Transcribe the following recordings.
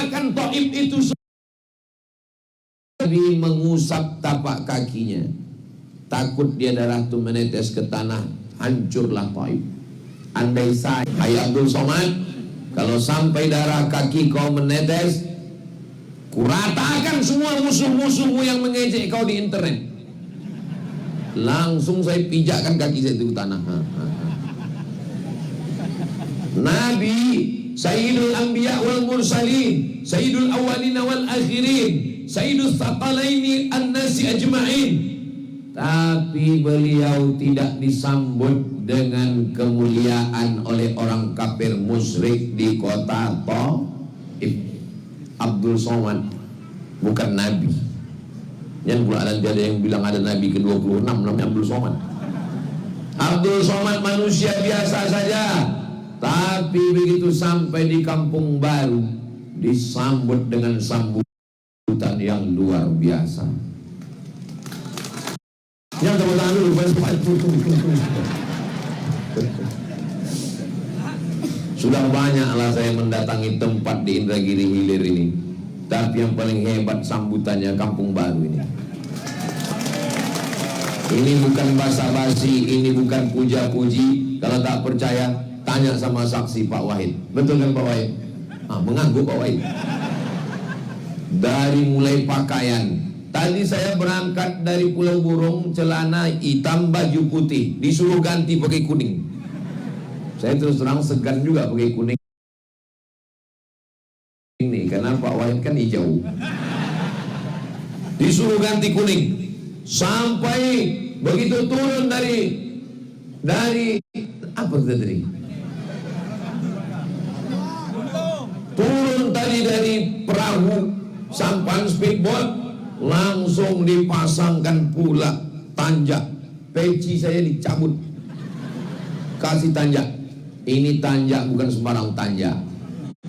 Akan Taif itu Nabi mengusap tapak kakinya, takut dia darah itu menetes ke tanah, hancurlah Taif. Andai saya, hai Abdul Somad, kalau sampai darah kaki kau menetes, kuratakan semua musuh-musuhmu yang mengejek kau di internet. Langsung saya pijakkan kaki saya itu ke tanah. Nabi Sayyidul Anbiya wal Mursalin, Sayyidul Awwalin wal Akhirin, Sayyidul Thaqalaini an-nasi ajma'in. Tapi beliau tidak disambut dengan kemuliaan oleh orang kafir musyrik di kota Taif. Abdul Somad bukan Nabi. Yang pula nanti ada yang bilang ada Nabi ke-26 namanya Abdul Somad. Abdul Somad manusia biasa saja. Tapi begitu sampai di kampung baru, disambut dengan sambutan yang luar biasa. Yang tepuk tangan dulu, sudah banyaklah saya mendatangi tempat di Indragiri Hilir ini, tapi yang paling hebat sambutannya kampung baru ini. Ini bukan basa-basi, ini bukan puja-puji. Kalau tak percaya, tanya sama saksi Pak Wahid. Betul kan Pak Wahid? Mengangguk Pak Wahid. Dari mulai pakaian. Tadi saya berangkat dari Pulau Burung, celana hitam, baju putih, disuruh ganti pakai kuning. Saya terus terang segan juga pakai kuning ini, karena Pak Wahid kan hijau. Disuruh ganti kuning. Sampai begitu turun dari apa tadi? Turun tadi dari perahu sampan speedboat, langsung dipasangkan pula tanjak. Peci saya dicabut, kasih tanjak. Ini tanjak bukan sembarang tanjak.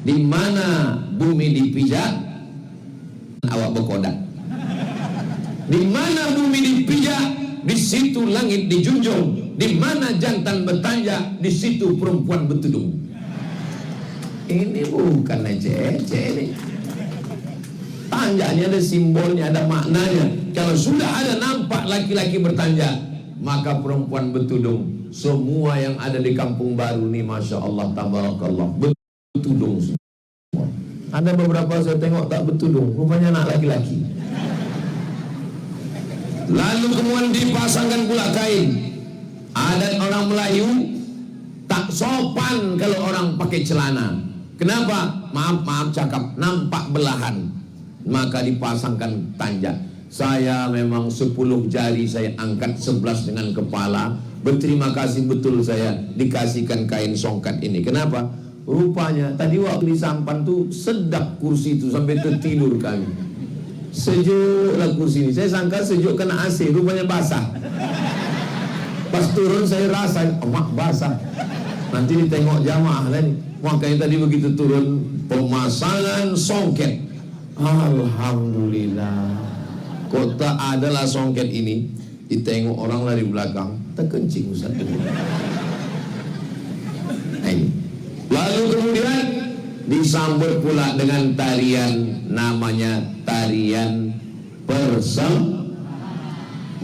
Di mana bumi dipijak, awak berkodak. Di mana bumi dipijak, di situ langit dijunjung. Di mana jantan bertanjak, di situ perempuan bertudung. Ini bukan ece-ece ini. Tanjaknya ada simbolnya, ada maknanya. Kalau sudah ada nampak laki-laki bertanjak, maka perempuan bertudung. Semua yang ada di kampung baru ini, Masya Allah, tabarakallah, bertudung semua. Ada beberapa saya tengok tak bertudung, rupanya anak laki-laki. Lalu kemudian dipasangkan pula kain. Adat orang Melayu tak sopan kalau orang pakai celana. Kenapa? Maaf cakap, nampak belahan. Maka dipasangkan tanjak. Saya memang 10 jari saya angkat, 11 dengan kepala. Berterima kasih betul saya dikasihkan kain songkat ini. Kenapa? Rupanya tadi waktu di sampan tuh sedap kursi itu sampai tertidur kami. Sejuklah kursi ini. Saya sangka sejuk kena AC, rupanya basah. Pas turun saya rasa, basah. Nanti ditengok jamaah lah nih. Makanya tadi begitu turun, pemasangan songket. Alhamdulillah. Kota adalah songket ini. Ditengok orang dari belakang, terkencing Ustaz. Lalu kemudian disambut pula dengan tarian, namanya tarian persembahan.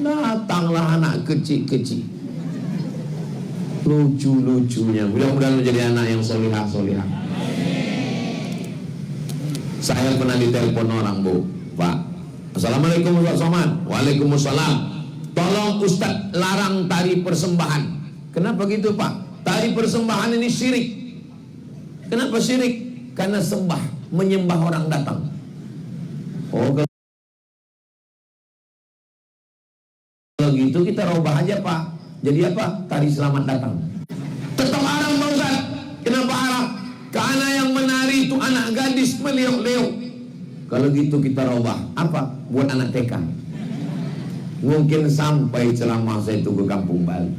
Datanglah anak kecil-kecil, lucu-lucunya. Mudah-mudahan menjadi anak yang solihah-solihah. Saya pernah ditelepon orang, Bu, Pak, Assalamualaikum Ustaz Somad. Waalaikumsalam. Tolong Ustaz larang tari persembahan. Kenapa gitu Pak? Tari persembahan ini syirik. Kenapa syirik? Karena sembah, menyembah orang datang. Oh, kalau gitu kita rubah aja Pak. Jadi apa? Tari selamat datang. Tetap haram Pak Ustaz. Kenapa haram? Karena yang menari itu anak gadis meliuk-liuk. Kalau gitu kita rubah. Apa? Buat anak TK. Mungkin sampai ceramah saya itu ke kampung Bali.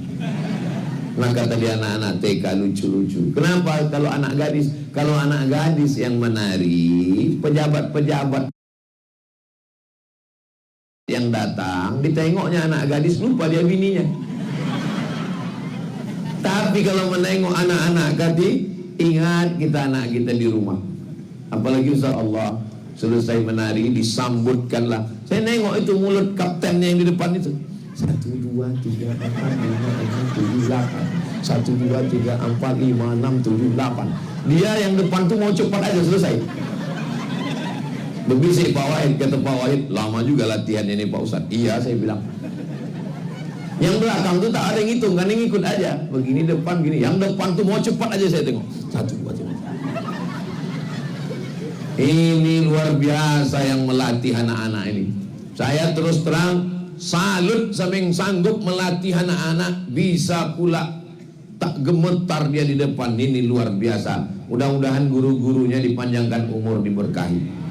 Maka tadi anak-anak TK lucu-lucu. Kenapa? Kalau anak gadis yang menari, pejabat-pejabat yang datang, ditengoknya anak gadis, lupa dia bininya. Tapi kalau menengok anak-anak gadis, ingat kita anak kita di rumah. Apalagi Ustaz Allah selesai menari disambutkanlah. Saya nengok itu mulut kaptennya yang di depan itu. 1, 2, 3, 4, 5, 6, 7, 8. 1, 2, 3, 4, 5, 6, 7, 8. Dia yang depan tuh mau cepat aja selesai. Berbisik Pak Wahid, kata Pak Wahid, lama juga latihan ini Pak Ustaz. Iya, saya bilang. Yang belakang tuh tak ada yang hitung, kan yang ikut aja. Begini depan, gini. Yang depan tuh mau cepat aja saya tengok. 1, 2, 3. Ini luar biasa yang melatih anak-anak ini. Saya terus terang salut sampai sanggup melatih anak-anak, bisa pula tak gemetar dia di depan. Ini luar biasa. Mudah-mudahan guru-gurunya dipanjangkan umur, diberkahi.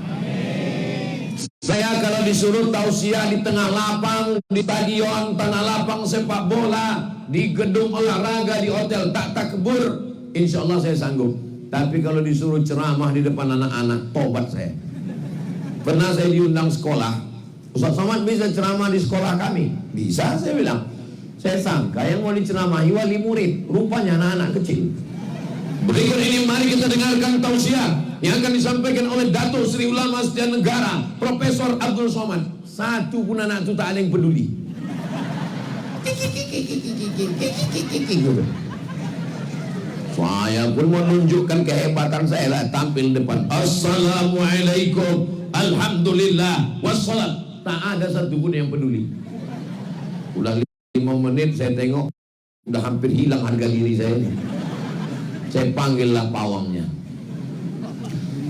Saya kalau disuruh tausiah di tengah lapang, di stadion, tanah lapang sepak bola, di gedung olahraga, di hotel, tak takbur, insya Allah saya sanggup. Tapi kalau disuruh ceramah di depan anak-anak, tobat saya. Pernah saya diundang sekolah, Ustaz Somad bisa ceramah di sekolah kami? Bisa, saya bilang. Saya sangka yang mau diceramahi wali murid, rupanya anak-anak kecil. Berikut ini mari kita dengarkan tausiah yang akan disampaikan oleh Datuk Seri Ulama Setia Negara Profesor Abdul Somad. Satu pun anak itu tak ada yang peduli. Saya pun menunjukkan kehebatan saya lah, tampil depan. Assalamualaikum, alhamdulillah, wassalam. Tak ada satu pun yang peduli. Udah 5 menit saya tengok, udah hampir hilang harga diri saya. Saya panggillah pawangnya.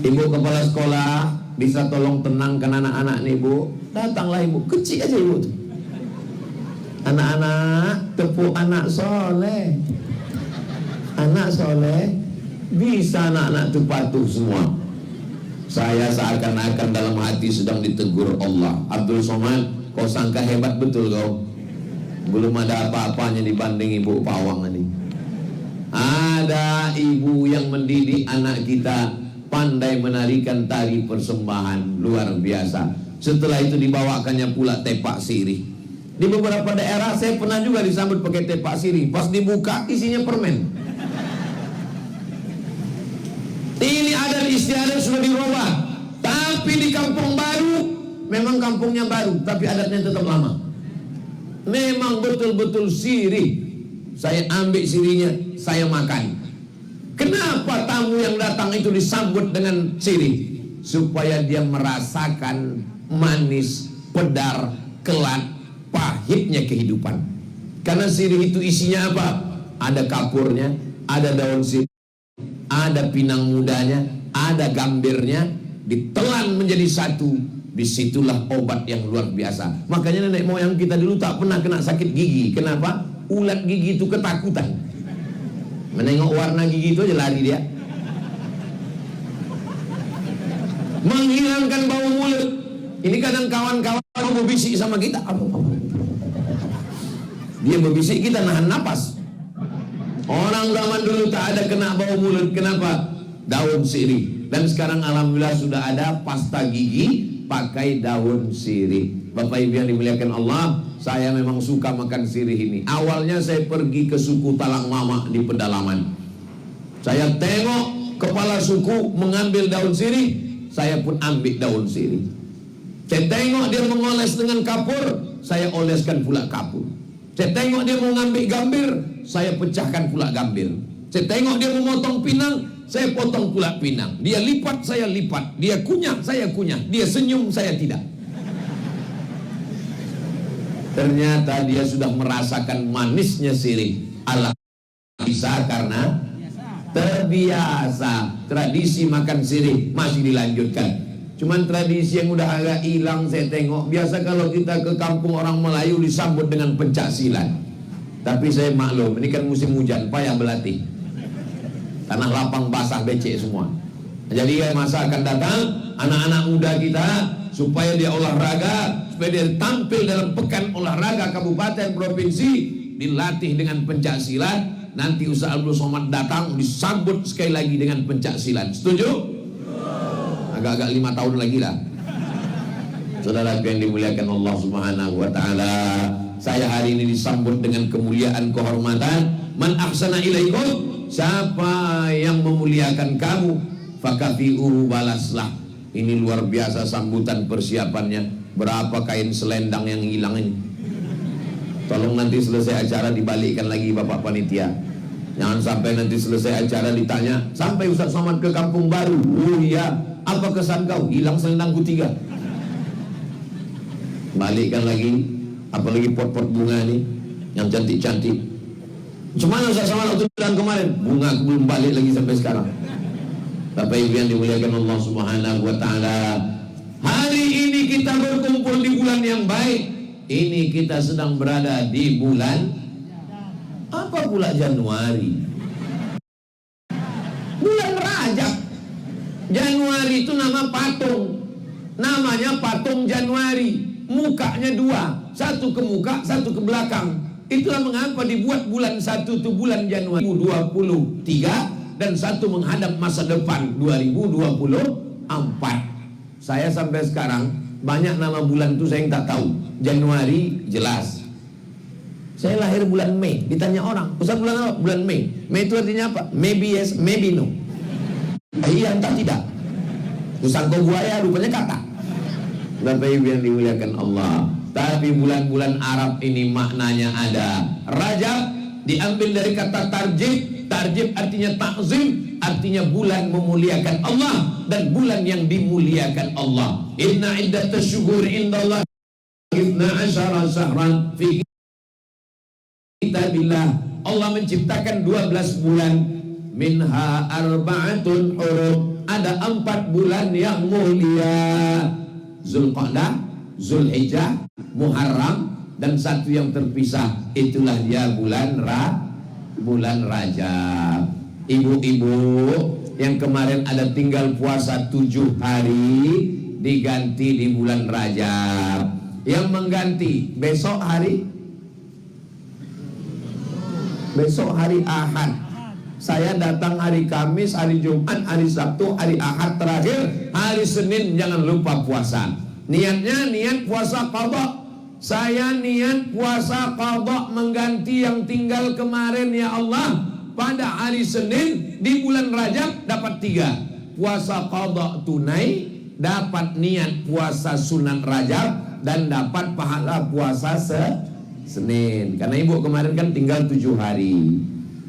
Ibu kepala sekolah, bisa tolong tenangkan anak-anak nih Bu? Datanglah ibu, kecil aja ibu tuh. Anak-anak, tepuk anak soleh. Anak soleh, bisa anak-anak itu patuh semua. Saya seakan-akan dalam hati sedang ditegur Allah. Abdul Somad, kau sangka hebat betul kau? Belum ada apa-apanya dibanding ibu pawang ini. Ada ibu yang mendidik anak kita pandai menarikan tari persembahan, luar biasa. Setelah itu dibawakannya pula tepak sirih. Di beberapa daerah saya pernah juga disambut pakai tepak sirih. Pas dibuka isinya permen. Ini adat istiadat sudah dirubah. Tapi di kampung baru, memang kampungnya baru, tapi adatnya tetap lama. Memang betul-betul sirih. Saya ambil sirihnya, saya makan. Kenapa tamu yang datang itu disambut dengan sirih? Supaya dia merasakan manis, pedar, kelat, pahitnya kehidupan. Karena sirih itu isinya apa? Ada kapurnya, ada daun sirih, ada pinang mudanya, ada gambirnya, ditelan menjadi satu. Disitulah obat yang luar biasa. Makanya nenek moyang kita dulu tak pernah kena sakit gigi. Kenapa? Ulat gigi itu ketakutan. Menengok warna gigi itu aja lari dia. Menghilangkan bau mulut. Ini kadang kawan-kawan mau berbisik sama kita. Dia berbisik, kita nahan napas. Orang zaman dulu tak ada kena bau mulut. Kenapa? Daun sirih. Dan sekarang alhamdulillah sudah ada pasta gigi pakai daun sirih. Bapak Ibu yang dimuliakan Allah, saya memang suka makan sirih ini. Awalnya saya pergi ke suku Talang Mama di pedalaman. Saya tengok kepala suku mengambil daun sirih, saya pun ambil daun sirih. Saya tengok dia mengoles dengan kapur, saya oleskan pula kapur. Saya tengok dia mau ngambil gambir, saya pecahkan pula gambir. Saya tengok dia memotong pinang, saya potong pula pinang. Dia lipat, saya lipat. Dia kunyah, saya kunyah. Dia senyum, saya tidak. Ternyata dia sudah merasakan manisnya sirih. Allah bisa karena terbiasa. Tradisi makan sirih masih dilanjutkan. Cuman tradisi yang udah agak hilang saya tengok. Biasa kalau kita ke kampung orang Melayu disambut dengan pencak silat. Tapi saya maklum, ini kan musim hujan, payah berlatih. Tanah lapang basah becek semua. Jadi masa akan datang anak-anak muda kita supaya dia olahraga, supaya dia tampil dalam pekan olahraga kabupaten provinsi, dilatih dengan pencak silat. Nanti Ustaz Abdul Somad datang disambut sekali lagi dengan pencak silat. Setuju? Agak-agak 5 tahun lagi lah. Saudara yang dimuliakan Allah Subhanahu wa taala, saya hari ini disambut dengan kemuliaan kehormatan. Man ahsana ilaikum, siapa yang memuliakan kamu, fakafi'uhu, balaslah. Ini luar biasa sambutan persiapannya. Berapa kain selendang yang hilang ini? Tolong nanti selesai acara dibalikkan lagi Bapak Panitia. Jangan sampai nanti selesai acara ditanya, sampai Ustaz Somad ke kampung baru. Oh iya, apa kesan kau? Hilang selendangku 3. Balikkan lagi. Apalagi pot-pot bunga nih yang cantik-cantik. Cuma Ustaz Somad waktu bilang kemarin, bunga aku belum balik lagi sampai sekarang. Bapak Ibu yang dimuliakan Allah Subhanahu wa taala, hari ini kita berkumpul di bulan yang baik. Ini kita sedang berada di bulan apa pula? Januari. Bulan Rajab. Januari itu nama patung. Namanya patung Januari. Mukanya 2, satu ke muka, satu ke belakang. Itulah mengapa dibuat bulan 1 itu bulan Januari 2023 dan 1 menghadap masa depan 2024. Saya sampai sekarang banyak nama bulan itu saya yang tak tahu. Januari jelas. Saya lahir bulan Mei. Ditanya orang, Ustaz bulan apa? Bulan Mei. Mei itu artinya apa? Maybe yes, maybe no. Iya entah tidak. Ustaz kau buaya rupanya kata. Bapak Ibu yang dimuliakan Allah. Tapi bulan-bulan Arab ini maknanya ada. Rajab diambil dari kata tarjib. Tarjib artinya ta'zim, artinya bulan memuliakan Allah dan bulan yang dimuliakan Allah. Inna iddatash syuhuri indallah 12 syahran fi kitabillah. Allah menciptakan 12 bulan. Minha arba'atun hurum. Ada 4 bulan yang mulia. Zulqa'dah, Zulhijjah, Muharram, dan 1 yang terpisah. Itulah dia bulan Rajab. Ibu-ibu yang kemarin ada tinggal puasa 7 hari diganti di bulan Rajab. Yang mengganti besok hari Ahad. Saya datang hari Kamis, hari Jumat, hari Sabtu, hari Ahad, terakhir hari Senin jangan lupa puasa. Niatnya niat puasa qadha. Saya niat puasa qadha mengganti yang tinggal kemarin ya Allah. Pada hari Senin di bulan Rajab dapat 3. Puasa qadha tunai, dapat niat puasa sunat Rajab, dan dapat pahala puasa Senin. Karena ibu kemarin kan tinggal 7 hari.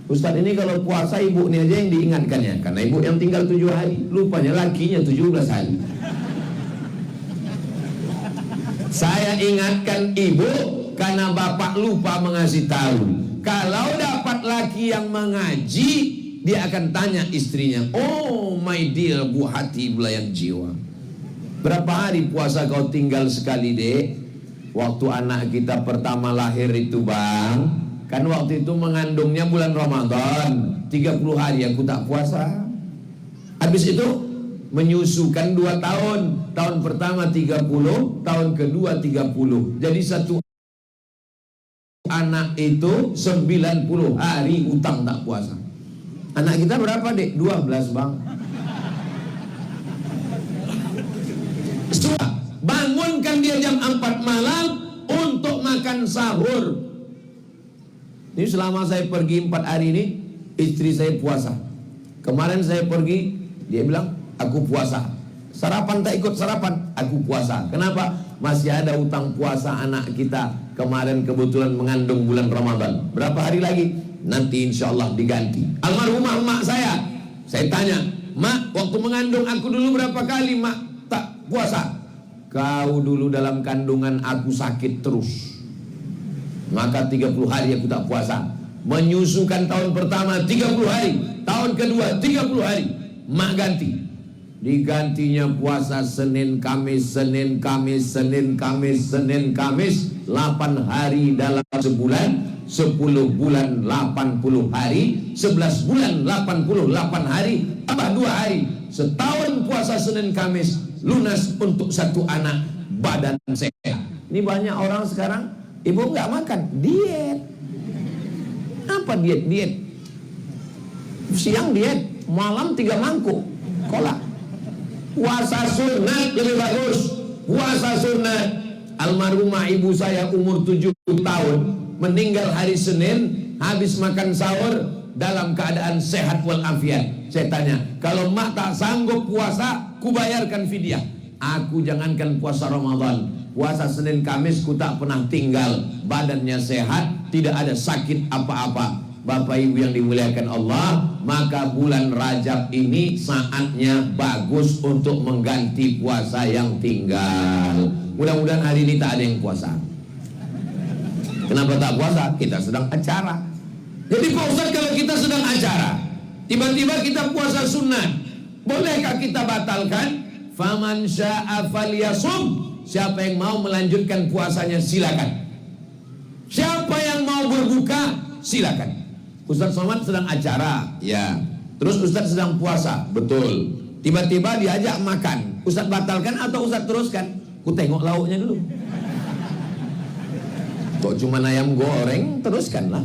Ustaz ini kalau puasa ibu ini aja yang diingatkannya. Karena ibu yang tinggal 7 hari, lupanya lakinya 17 hari. Saya ingatkan ibu karena bapak lupa mengasih tahu. Kalau dapat laki yang mengaji, dia akan tanya istrinya, oh my dear bu hati belayan jiwa, berapa hari puasa kau tinggal sekali dek? Waktu anak kita pertama lahir itu bang, kan waktu itu mengandungnya bulan Ramadan, 30 hari aku tak puasa. Habis itu menyusukan 2 tahun. Tahun pertama 30, tahun kedua 30. Jadi satu anak itu 90 hari utang tak puasa. Anak kita berapa dek? 12 bang. Bangunkan dia jam 4 malam untuk makan sahur. Ini selama saya pergi 4 hari ini, istri saya puasa. Kemarin saya pergi, dia bilang, aku puasa. Sarapan tak ikut sarapan, aku puasa. Kenapa? Masih ada utang puasa anak kita. Kemarin kebetulan mengandung bulan Ramadan. Berapa hari lagi? Nanti insya Allah diganti. Almarhumah emak saya tanya, mak, waktu mengandung aku dulu berapa kali mak tak puasa? Kau dulu dalam kandungan aku sakit terus, maka 30 hari aku tak puasa. Menyusukan tahun pertama 30 hari, tahun kedua 30 hari, mak ganti. Digantinya puasa Senin, Kamis, Senin, Kamis, Senin, Kamis, Senin, Kamis, 8 hari dalam sebulan. 10 bulan 80 hari, 11 bulan 88 hari, tambah 2 hari. Setahun puasa Senin, Kamis, lunas untuk 1 anak, badan sehat. Ini banyak orang sekarang, ibu nggak makan, diet. Apa diet? Diet siang diet, malam 3 mangkuk kolak. Puasa sunat lebih bagus. Puasa sunat. Almarhumah ibu saya umur 70 tahun, meninggal hari Senin, habis makan sahur, dalam keadaan sehat walafiat. Saya tanya, kalau mak tak sanggup puasa, ku bayarkan fidyah. Aku jangankan puasa Ramadan, puasa Senin Kamis ku tak pernah tinggal. Badannya sehat, tidak ada sakit apa-apa. Bapak Ibu yang dimuliakan Allah, maka bulan Rajab ini saatnya bagus untuk mengganti puasa yang tinggal. Mudah-mudahan hari ini tak ada yang puasa. Kenapa tak puasa? Kita sedang acara. Jadi Pak Ustaz, kalau kita sedang acara, tiba-tiba kita puasa sunat, bolehkah kita batalkan? Faman sya'a falyasum. Siapa yang mau melanjutkan puasanya silakan. Siapa yang mau berbuka silakan. Ustaz Somad sedang acara, ya. Terus Ustaz sedang puasa, betul. Tiba-tiba diajak makan, Ustaz batalkan atau Ustaz teruskan? Ku tengok lauknya dulu. Kok cuma ayam goreng, teruskanlah.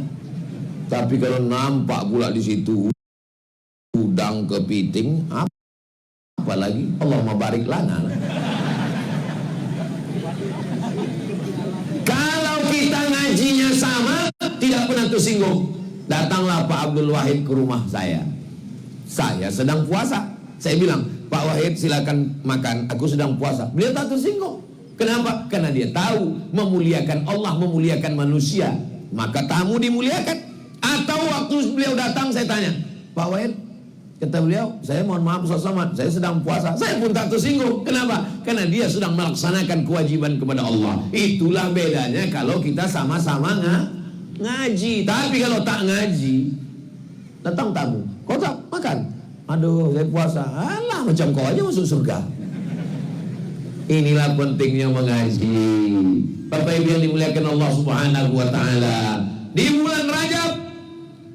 Tapi kalau nampak pula di situ udang kepiting, apa lagi? Allahumma barik lana. Kalau kita ngajinya sama, tidak pernah tersinggung. Datanglah Pak Abdul Wahid ke rumah saya. Saya sedang puasa. Saya bilang, Pak Wahid silakan makan, aku sedang puasa. Beliau tak tersinggung. Kenapa? Karena dia tahu memuliakan Allah, memuliakan manusia. Maka tamu dimuliakan. Atau waktu beliau datang saya tanya, Pak Wahid, kata beliau, saya mohon maaf Ustaz Somad, saya sedang puasa. Saya pun tak tersinggung. Kenapa? Karena dia sedang melaksanakan kewajiban kepada Allah. Itulah bedanya kalau kita sama-sama ngaji. Tapi kalau tak ngaji, datang tamu, kau tak makan? Aduh, saya puasa. Alah, macam kau aja masuk surga. Inilah pentingnya mengaji. Bapak Ibu yang dimuliakan Allah Subhanahu wa taala. Di bulan Rajab,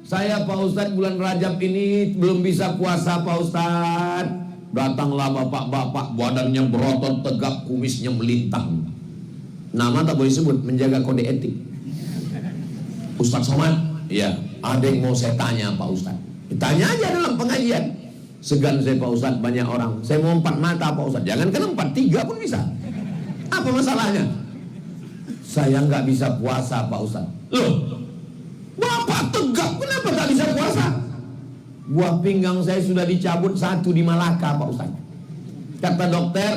saya Pak Ustadz bulan Rajab ini belum bisa puasa Pak Ustadz. Datanglah bapak-bapak, badannya berotot tegap, kumisnya melintang. Nama tak boleh sebut, menjaga kode etik. Ustadz Somad, ya, ada yang mau saya tanya Pak Ustadz. Tanya aja dalam pengajian. Segan saya Pak Ustadz, banyak orang. Saya mau 4 mata Pak Ustadz. Jangankan 4, 3 pun bisa. Apa masalahnya? Saya nggak bisa puasa Pak Ustadz. Loh, Bapak tegap, kenapa tak bisa puasa? Buah pinggang saya sudah dicabut 1 di Malaka Pak Ustadz. Kata dokter,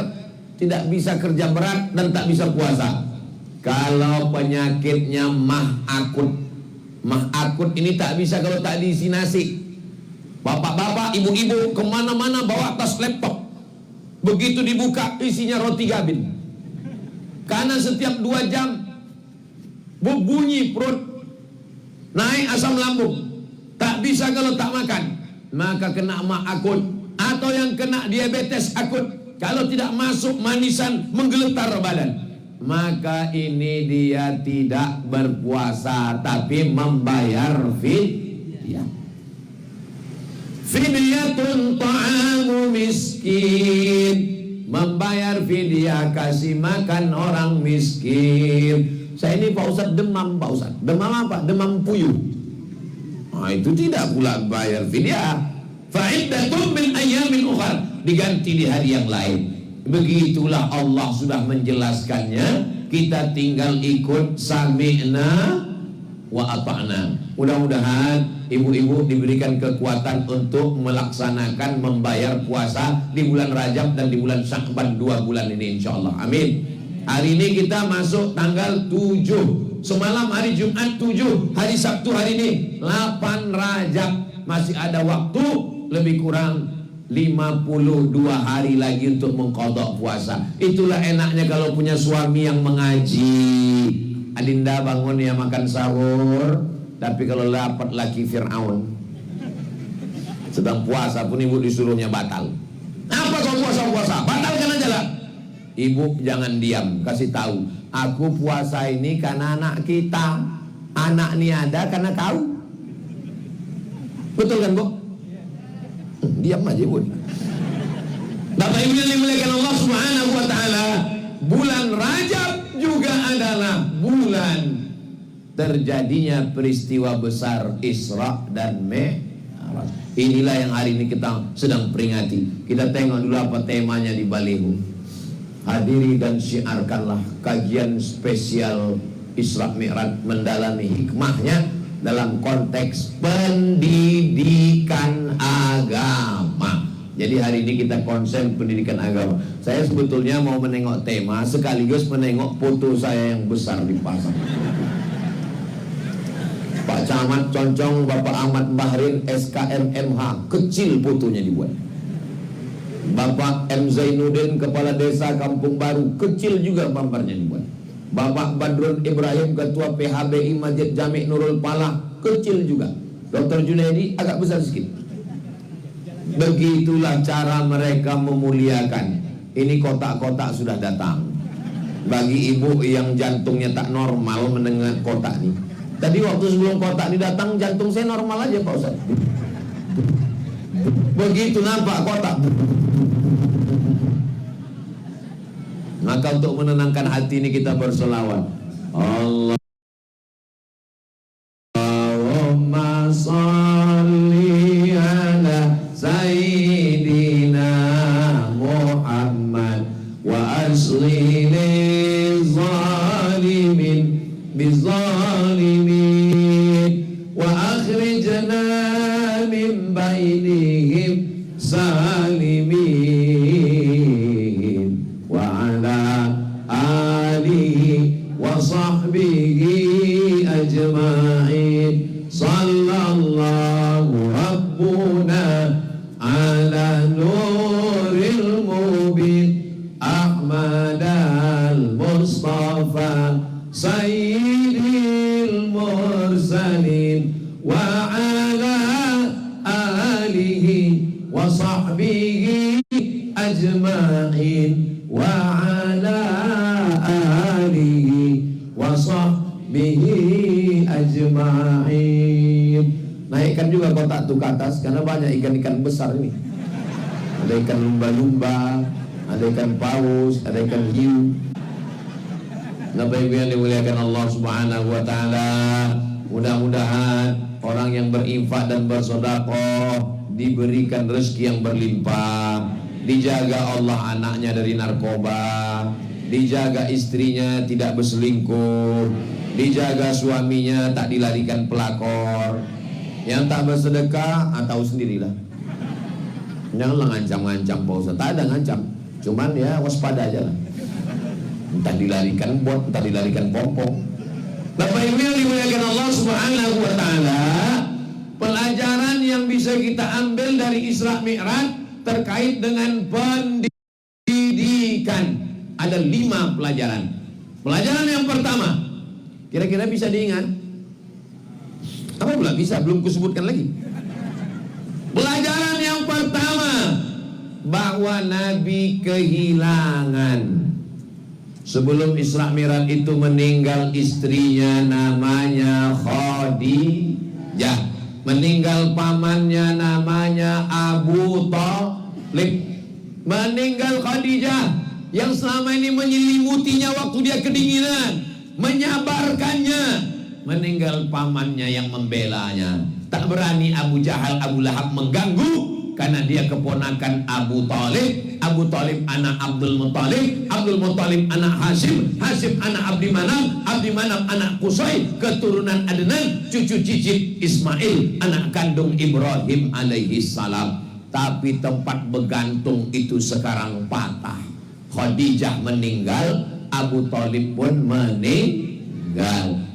tidak bisa kerja berat dan tak bisa puasa. Kalau penyakitnya mah akut. Mah akut ini tak bisa kalau tak diisi nasi. Bapak-bapak, ibu-ibu kemana-mana bawa tas laptop. Begitu dibuka isinya roti gabin. Karena setiap 2 jam berbunyi perut, naik asam lambung. Tak bisa kalau tak makan. Maka kena mah akut. Atau yang kena diabetes akut. Kalau tidak masuk manisan menggeletar badan. Maka ini dia tidak berpuasa, tapi membayar fidyah. Fidyatun ta'amu miskin. Membayar fidyah, kasih makan orang miskin. Saya ini Pak Ustadz demam Pak Ustadz. Demam apa? Demam puyuh. Nah, itu tidak pula bayar fidyah. Fa'iddatun min ayyamin ukhar. Diganti di hari yang lain. Begitulah Allah sudah menjelaskannya. Kita tinggal ikut sami'na wa ata'na. Mudah-mudahan ibu-ibu diberikan kekuatan untuk melaksanakan membayar puasa di bulan Rajab dan di bulan Sya'ban 2 bulan ini insyaallah. Amin. Hari ini kita masuk tanggal 7. Semalam hari Jumat 7, hari Sabtu hari ini 8 Rajab. Masih ada waktu lebih kurang 52 hari lagi untuk mengqadha puasa. Itulah enaknya kalau punya suami yang mengaji. Adinda bangun ya makan sahur. Tapi kalau dapat laki Fir'aun sedang puasa pun ibu disuruhnya batal. Apa kau puasa-puasa? Batalkan aja lah. Ibu jangan diam, kasih tahu. Aku puasa ini karena anak kita. Anak ini ada karena kau. Betul kan Bu? Diam aja Bu. Bapak Ibu yang dimuliakan Allah Subhanahu wa taala, bulan Rajab juga adalah bulan terjadinya peristiwa besar Isra dan Mi'raj. Inilah yang hari ini kita sedang peringati. Kita tengok dulu apa temanya di baliho. Hadiri dan syiarkanlah kajian spesial Isra Mi'raj, mendalami hikmahnya dalam konteks pendidikan agama. Jadi hari ini kita konsen pendidikan agama. Saya sebetulnya mau menengok tema sekaligus menengok foto saya yang besar dipasang. Pak Camat Concong, Bapak Ahmad Bahrin, SKMMH, kecil fotonya dibuat. Bapak M. Zainuddin, Kepala Desa Kampung Baru, kecil juga gambarnya dibuat. Bapak Badrun Ibrahim, Ketua PHBI Masjid Jami' Nurul Falah, kecil juga. Dr. Junaidi agak besar sedikit. Begitulah cara mereka memuliakan. Ini kotak-kotak sudah datang. Bagi ibu yang jantungnya tak normal mendengar kotak ini. Tadi waktu sebelum kotak ini datang, jantung saya normal aja Pak Ustaz. Begitu nampak kotak, maka untuk menenangkan hati ini kita berselawat. Allahumma sholli ala Sayyidina Muhammad wa asli zalimin bizalimin wa akhrijna min bainihim salimin wa ala alihi wa sahbihi ajma'in sallallahu rabbuna ala nuril mubin Ahmad al-Mustafa sayyidil mursalin wa ala alihi wa sahbihi ajma'in wa ala alihi wa sahbihi ajma'in. Naikkan juga kotak itu ke atas karena banyak ikan-ikan besar ini. Ada ikan lumba-lumba, ada ikan paus, ada ikan hiu. Bapak Ibu yang dimuliakan Allah Subhanahu wa taala, mudah-mudahan orang yang berinfak dan bersedekah diberikan rezeki yang berlimpah, dijaga Allah anaknya dari narkoba, dijaga istrinya tidak berselingkuh, dijaga suaminya tak dilarikan pelakor. Yang tak bersedekah tahu sendirilah. Janganlah ngancam-ngancam Pak Ustaz. Tak ada ngancam, cuman ya waspada aja lah. Entah dilarikan bot, entah dilarikan pompong. Bapak Ibu yang dimuliakan Allah Subhanahu wa taala, pelajaran yang bisa kita ambil dari Isra Mi'raj terkait dengan pendidikan ada 5 pelajaran. Pelajaran yang pertama, kira-kira bisa diingat? Apa pula bisa? Belum kusebutkan lagi. Pelajaran yang pertama, bahwa Nabi kehilangan. Sebelum Isra Mi'raj itu meninggal istrinya namanya Khadijah, meninggal pamannya namanya Abu Thalib, meninggal Khadijah yang selama ini menyelimutinya waktu dia kedinginan, menyabarkannya. Meninggal pamannya yang membelanya. Tak berani Abu Jahal, Abu Lahab mengganggu karena dia keponakan Abu Thalib. Abu Thalib anak Abdul Muttalib, Abdul Muttalib anak Hashim, Hashim anak Abdi Manaf, Abdi Manaf anak Qusay, keturunan Adnan, cucu cicit Ismail, anak kandung Ibrahim alaihi salam. Tapi tempat bergantung itu sekarang patah. Khadijah meninggal, Abu Thalib pun meninggal.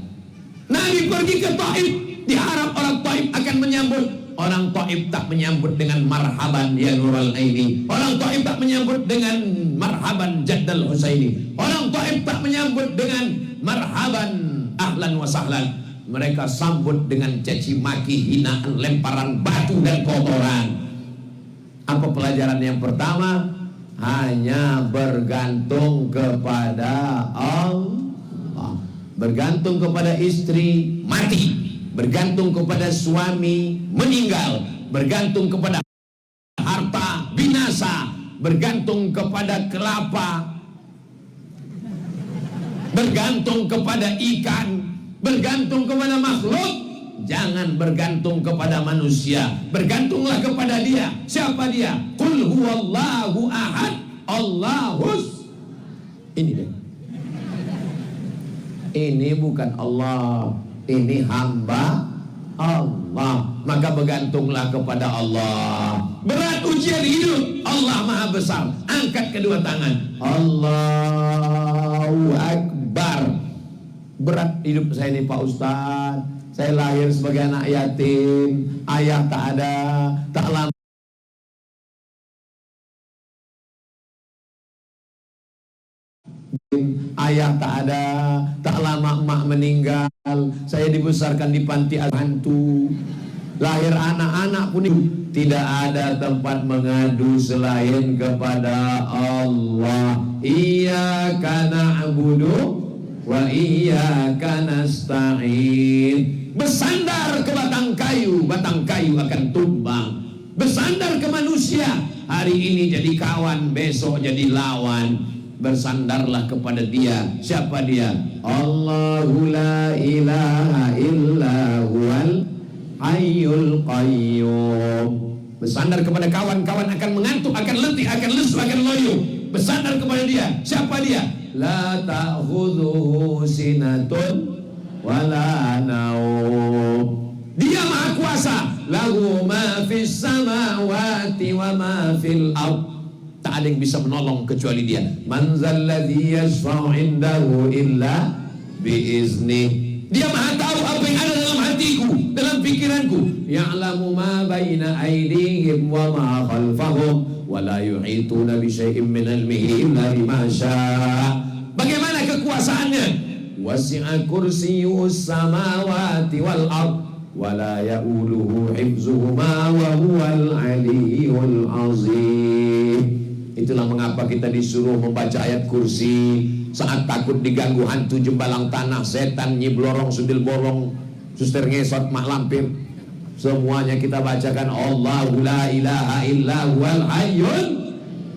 Nabi pergi ke Taif, diharap orang Taif akan menyambut. Orang Taif tak menyambut dengan marhaban ya Nurul Aini. Orang Taif tak menyambut dengan marhaban Jaddal Husaini. Orang Taif tak menyambut dengan marhaban ahlan wa sahlan. Mereka sambut dengan caci maki, hinaan, lemparan batu dan kotoran. Apa pelajaran yang pertama? Hanya bergantung kepada Allah. Bergantung kepada istri mati, bergantung kepada suami meninggal, bergantung kepada harta binasa, bergantung kepada kelapa, bergantung kepada ikan, bergantung kepada makhluk. Jangan bergantung kepada manusia, bergantunglah kepada Dia. Siapa Dia? Qul huwallahu ahad, Allahus. Ini dia. Ini bukan Allah, ini hamba Allah. Maka bergantunglah kepada Allah. Berat ujian hidup, Allah Maha Besar. Angkat kedua tangan, Allahu Akbar. Berat hidup saya ini Pak Ustaz. Saya lahir sebagai anak yatim, ayah tak ada, tak lama ayah tak ada, tak lama emak meninggal. Saya dibesarkan di panti hantu. Lahir anak-anak pun tidak ada tempat mengadu selain kepada Allah. Iyyaka na'budu wa iyyaka nasta'in. Bersandar ke batang kayu akan tumbang. Bersandar ke manusia, hari ini jadi kawan, besok jadi lawan. Bersandarlah kepada Dia. Siapa Dia? Allahu la ilaha illa huwal hayyul qayyum. Bersandar kepada kawan-kawan akan mengantuk, akan letih, akan lesu, akan loyo. Bersandar kepada Dia. Siapa Dia? La ta'khudhuhu sinatun wala naum. Dia Maha Kuasa. Lahu ma fis samawati wa ma fil ardh. Tak ada yang bisa menolong kecuali Dia. Man zalladzi yashfa'u 'indahu illa biiznih. Dia Maha tahu apa yang ada dalam hatiku, dalam pikiranku. Ya'lamu ma baina aydihim wa ma khalfahum wa la yuhituna bi syai'in min ilmihi illa bima syaa. Bagaimana kekuasaannya? Wasi'a kursiyyus samawati wal ardh wa la ya'uluhu hifzuhuma wa huwal 'aliyyul 'azim. Itulah mengapa kita disuruh membaca ayat kursi saat takut diganggu hantu, jembalang tanah, setan, nyi blorong, sundil bolong, suster ngesot, mak lampir. Semuanya kita bacakan Allahu la ilaha illa huwal hayyul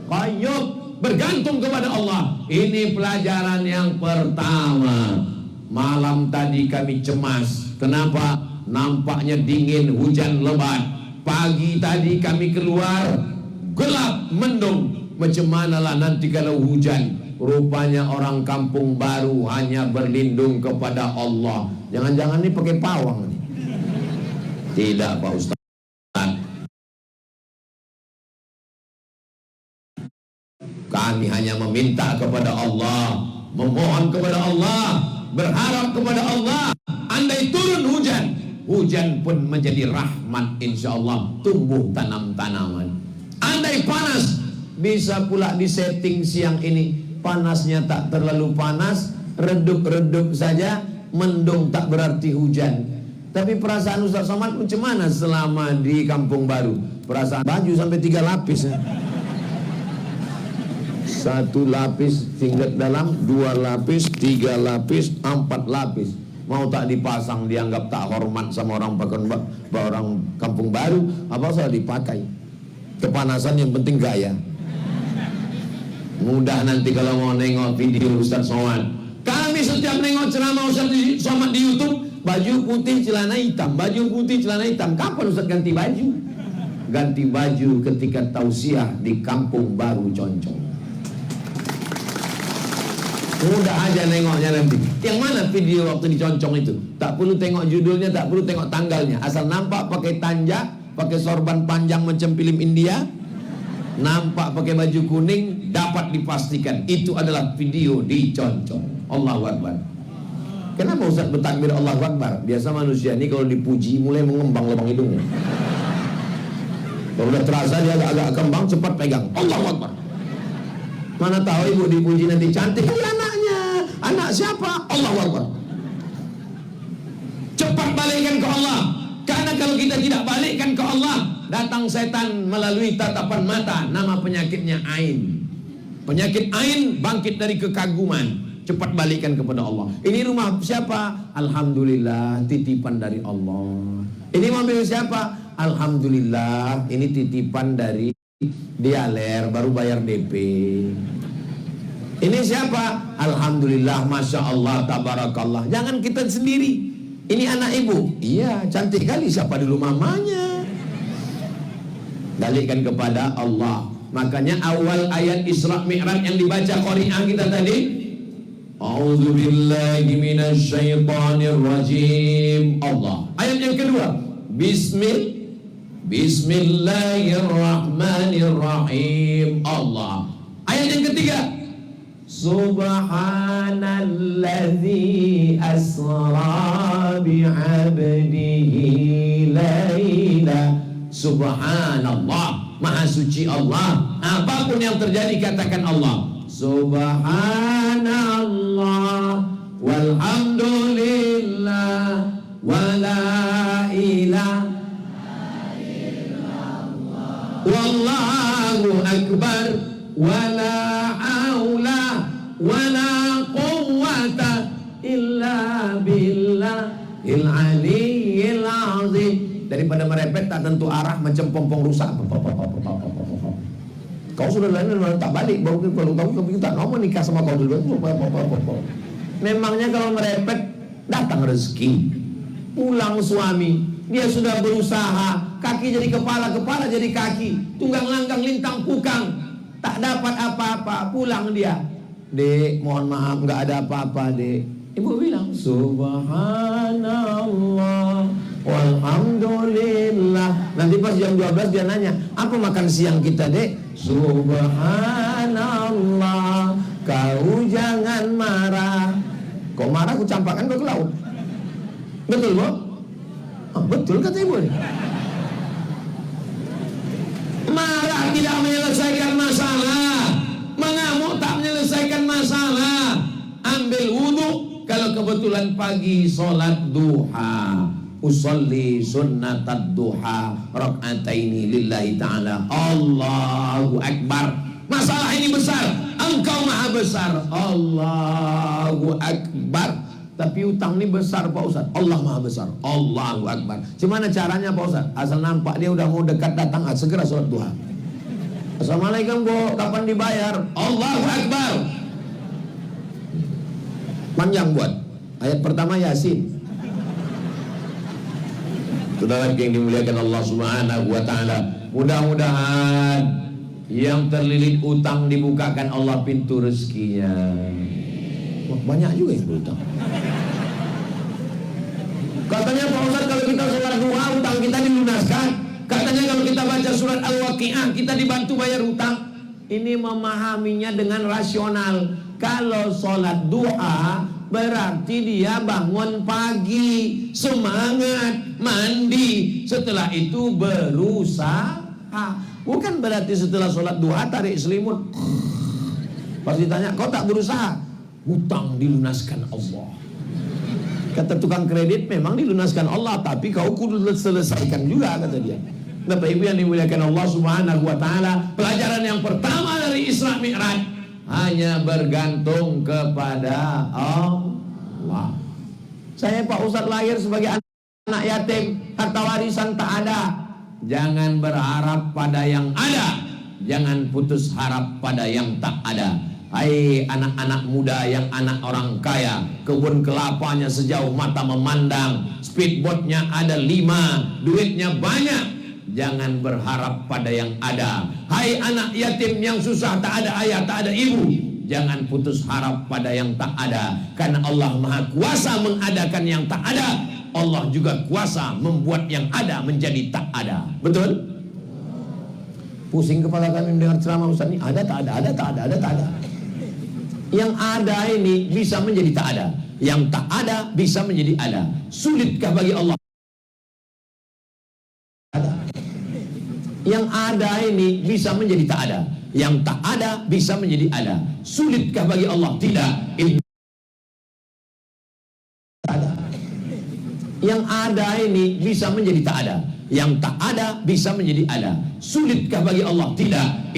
qayyum. Bergantung kepada Allah. Ini pelajaran yang pertama. Malam tadi kami cemas. Kenapa? Nampaknya dingin, hujan lebat. Pagi tadi kami keluar, gelap, mendung. Macam manalah nanti kalau hujan? Rupanya orang kampung baru hanya berlindung kepada Allah. Jangan-jangan ini pakai pawang nih. Tidak Pak Ustaz. Kami hanya meminta kepada Allah, memohon kepada Allah, berharap kepada Allah. Andai turun hujan, hujan pun menjadi rahmat, insya Allah tumbuh tanam-tanaman. Andai panas, bisa pula disetting siang ini. Panasnya tak terlalu panas, redup-redup saja, mendung tak berarti hujan. Tapi perasaan Ustaz Somad macam mana selama di kampung baru? Perasaan baju sampai 3 lapis ya. 1 lapis singlet dalam, 2 lapis, 3 lapis, 4 lapis. Mau tak dipasang dianggap tak hormat sama orang kampung baru, apa usah dipakai. Kepanasan yang penting gaya. Mudah nanti kalau mau nengok video Ustaz Somad. Kami setiap nengok ceramah Ustaz Somad di YouTube, baju putih celana hitam, baju putih celana hitam. Kapan Ustaz ganti baju? Ganti baju ketika tausiah di kampung baru Concong. Mudah aja nengoknya nanti. Yang mana video waktu di Concong itu? Tak perlu tengok judulnya, tak perlu tengok tanggalnya. Asal nampak pakai tanjak, pakai sorban panjang macam film India, nampak pakai baju kuning, dapat dipastikan itu adalah video di Concong. Allahu Akbar. Kenapa Ustaz bertakbir Allahu Akbar? Biasa manusia ini kalau dipuji mulai mengembang lubang hidungnya. Kalau udah terasa dia agak-agak kembang, cepat pegang Allahu Akbar. Mana tahu ibu dipuji nanti cantik kali anaknya. Anak siapa? Allahu Akbar. Cepat balikkan ke Allah. Karena kalau kita tidak balikkan ke Allah, datang setan melalui tatapan mata. Nama penyakitnya ain. Penyakit ain bangkit dari kekaguman. Cepat balikkan kepada Allah. Ini rumah siapa? Alhamdulillah, titipan dari Allah. Ini mobil siapa? Alhamdulillah, ini titipan dari Dialer, baru bayar DP. Ini siapa? Alhamdulillah, Masya Allah, Tabarakallah. Jangan kita sendiri. Ini anak ibu. Iya, cantik kali. Siapa dulu mamanya? Balikkan kepada Allah. Makanya awal ayat Isra Mi'raj yang dibaca Qari'ah kita tadi, A'udzu billahi minasyaitonir rajim. Allah. Ayat Ayat yang kedua, Bismillahirrahmanirrahim. Allah. Ayat yang ketiga, Subhanalladzi asra bi'abdihi laila. Subhanallah, maha suci Allah. Apapun yang terjadi katakan Allah. Subhanallah walhamdulillah wala ilaha wallahu akbar wala haula wala quwwata illa billahil aliyyil azim. Daripada merepet tak tentu arah macam pompong rusak. Kau sudah lain tak balik, baru tahu kita mau nikah sama kau dulu. Memangnya kalau merepet datang rezeki, pulang suami, dia sudah berusaha, kaki jadi kepala, kepala jadi kaki, tunggang langgang lintang pukang, tak dapat apa-apa, pulang dia. Dek, mohon maaf, nggak ada apa-apa, dek. Ibu bilang, Subhanallah walhamdulillah. Nanti pas jam 12 dia nanya, apa makan siang kita, dek? Subhanallah, kau jangan marah. Kau marah, aku campakkan kau ke laut. Betul, Bu? Oh, betul kata ibu nih. Marah tidak menyelesaikan masalah, mengamuk tak menyelesaikan masalah. Ambil wudhu kalau kebetulan pagi sholat duha. Usolli sunnatad duha rak'ataini lillahi ta'ala. Allahu akbar. Masalah ini besar, engkau maha besar. Allahu akbar. Tapi utang ini besar Pak Ustaz. Allah maha besar. Allahu akbar. Gimana caranya Pak Ustaz? Asal nampak dia udah mau dekat datang, segera sholat duha. Assalamualaikum Bu, kapan dibayar? Allahu akbar. Panjang buat. Ayat pertama Yasin. Saudara yang dimuliakan Allah Subhanahu wa taala, mudah-mudahan yang terlilit utang dibukakan Allah pintu rezekinya. Banyak juga yang berutang. Katanya Pak Ustaz kalau kita sholat duha utang kita dilunaskan. Katanya kalau kita baca surat Al-Waqiah kita dibantu bayar utang. Ini memahaminya dengan rasional. Kalau sholat duha berarti dia bangun pagi, semangat, mandi, setelah itu berusaha. Bukan berarti setelah sholat duha tarik selimut. Pas ditanya, kau tak berusaha? Hutang dilunaskan Allah. Kata tukang kredit, memang dilunaskan Allah, tapi kau kudu selesaikan juga, kata dia. Bapak Ibu yang dimuliakan Allah Subhanahu wa taala, pelajaran yang pertama dari Isra Mi'raj hanya bergantung kepada Allah. Saya Pak Ustadz lahir sebagai anak yatim, harta warisan tak ada. Jangan berharap pada yang ada, jangan putus harap pada yang tak ada. Hai anak-anak muda yang anak orang kaya, kebun kelapanya sejauh mata memandang, speedboatnya ada 5, duitnya banyak. Jangan berharap pada yang ada. Hai anak yatim yang susah, tak ada ayah, tak ada ibu, jangan putus harap pada yang tak ada. Karena Allah maha kuasa mengadakan yang tak ada, Allah juga kuasa membuat yang ada menjadi tak ada. Betul? Pusing kepala kami mendengar ceramah Ustaz ini. Ada tak ada, ada tak ada, ada tak ada. Yang ada ini bisa menjadi tak ada, yang tak ada bisa menjadi ada. Sulitkah bagi Allah? Yang ada ini bisa menjadi tak ada, yang tak ada bisa menjadi ada. Sulitkah bagi Allah? Tidak. Yang ada ini bisa menjadi tak ada, yang tak ada bisa menjadi ada. Sulitkah bagi Allah? Tidak.